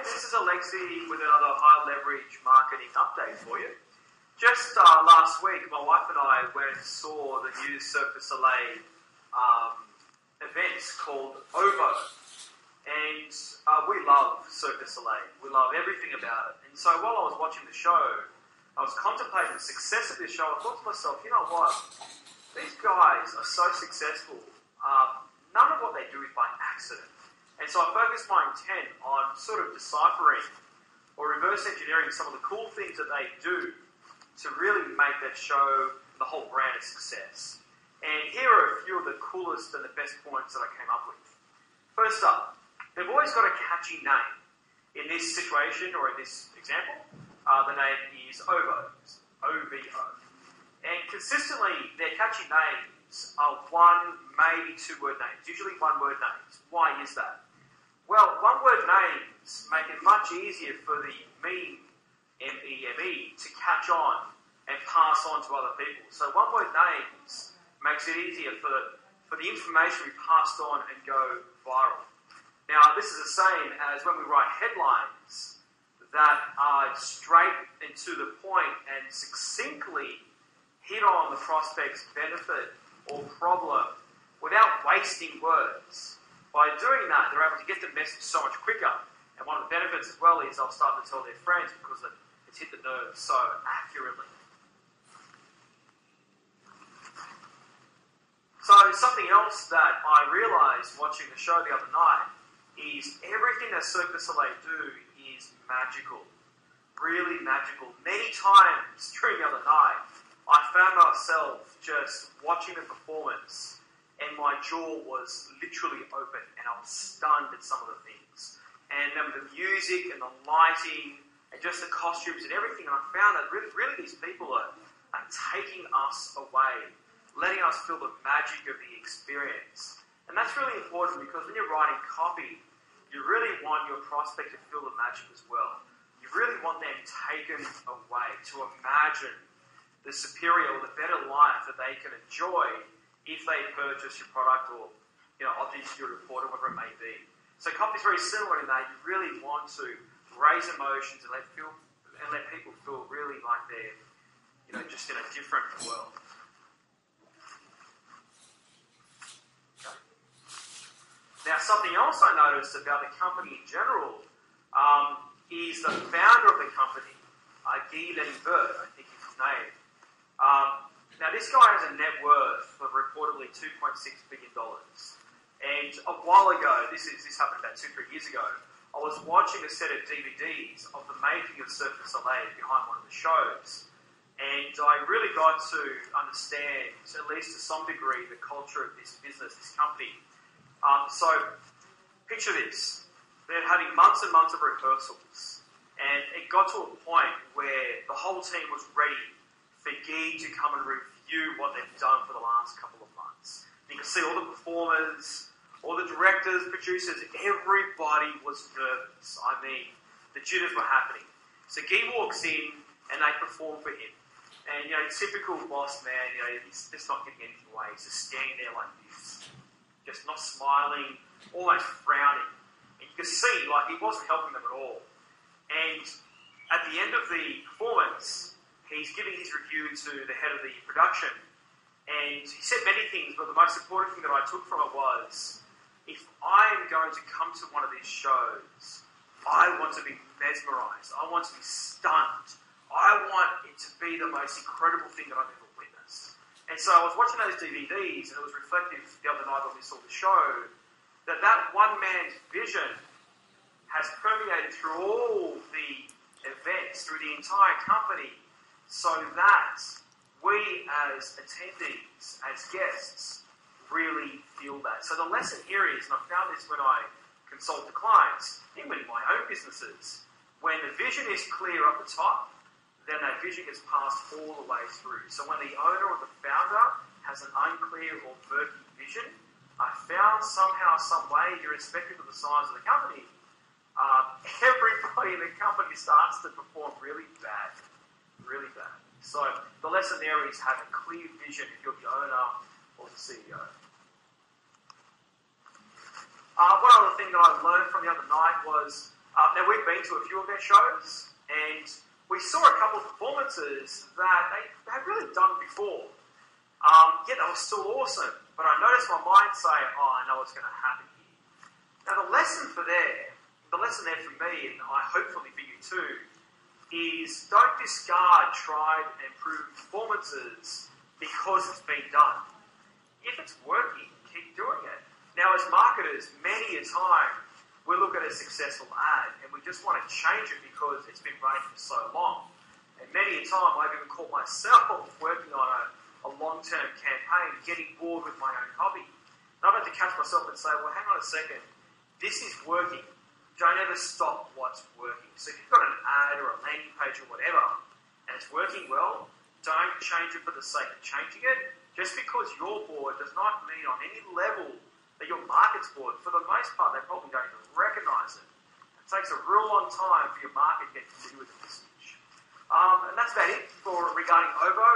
this is Alexi with another high leverage marketing update for you. Just last week, my wife and I went and saw the new Cirque du Soleil event called OVO. And we love Cirque du Soleil. We love everything about it. And so while I was watching the show, I was contemplating the success of this show. I thought to myself, you know what? These guys are so successful. None of what they do is by accident. And so I focused my intent on sort of deciphering or reverse engineering some of the cool things that they do to really make that show, the whole brand, a success. And here are a few of the coolest and the best points that I came up with. First up, they've always got a catchy name. In this situation, or in this example, the name is OVO, OVO. And consistently, their catchy names are one, maybe two-word names, usually one-word names. Why is that? Well, one-word names make it much easier for the meme, M-E-M-E, to catch on and pass on to other people. So one-word names makes it easier for the information to be passed on and go viral. Now, this is the same as when we write headlines that are straight and to the point and succinctly hit on the prospect's benefit or problem without wasting words. By doing that, they're able to get the message so much quicker. And one of the benefits as well is they'll start to tell their friends because it's hit the nerves so accurately. So something else that I realised watching the show the other night is everything that Cirque du Soleil do is magical. Really magical. Many times during the other night, I found myself just watching the performance and my jaw was literally open and I was stunned at some of the things. And then the music and the lighting and just the costumes and everything, and I found that really these people are taking us away, letting us feel the magic of the experience. And that's really important because when you're writing copy, you really want your prospect to feel the magic as well. You really want them taken away to imagine the superior or the better life that they can enjoy if they purchase your product or objects you report or whatever it may be. So copy is very similar in that you really want to raise emotions and let people feel really like they're just in a different world. Okay. Now, something else I noticed about the company in general is the founder of the company, Guy Leniberg, I think is his name. Now, this guy has a net worth of reportedly $2.6 billion. And a while ago, this happened about 2-3 years ago, I was watching a set of DVDs of the making of Cirque du Soleil behind one of the shows. And I really got to understand, at least to some degree, the culture of this business, this company. So, picture this. They're having months and months of rehearsals. And it got to a point where the whole team was ready for Guy to come and review what they've done for the last couple of months. You can see all the performers, all the directors, producers, everybody was nervous. I mean, the jitters were happening. So Guy walks in and they perform for him. And, typical boss man, he's just not getting anything away. He's just standing there like this, just not smiling, almost frowning. And you can see, he wasn't helping them at all. And at the end of the performance, he's giving his review to the head of the production. And he said many things, but the most important thing that I took from it was, if I am going to come to one of these shows, I want to be mesmerised. I want to be stunned. I want it to be the most incredible thing that I've ever witnessed. And so I was watching those DVDs, and it was reflective the other night when we saw the show, that one man's vision has permeated through all the events, through the entire company, so that we as attendees, as guests, really feel that. So the lesson here is, and I found this when I consult the clients, even in my own businesses, when the vision is clear up the top, then that vision gets passed all the way through. So when the owner or the founder has an unclear or murky vision, I found somehow, some way, irrespective of the size of the company, everybody in the company starts to perform really bad. Really bad. So the lesson there is have a clear vision if you're the owner or the CEO. One other thing that I learned from the other night was Now, we've been to a few of their shows, and we saw a couple of performances that they had really done before. Yet they were still awesome. But I noticed my mind say, oh, I know what's going to happen here. Now, the lesson there for me, and hopefully for you too, is don't discard tried and proven performances because it's been done. If it's working, keep doing it. Now, as marketers, many a time, we look at a successful ad and we just want to change it because it's been running for so long. And many a time, I've even caught myself working on a long-term campaign, getting bored with my own hobby. And I've had to catch myself and say, well, hang on a second, this is working. Don't ever stop what's working. So if you've got an ad or a landing page or whatever, and it's working well, don't change it for the sake of changing it. Just because you're bored does not mean on any level that your market's bored. For the most part, they probably don't even recognize it. It takes a real long time for your market to get familiar with the message. And that's about it regarding OVO.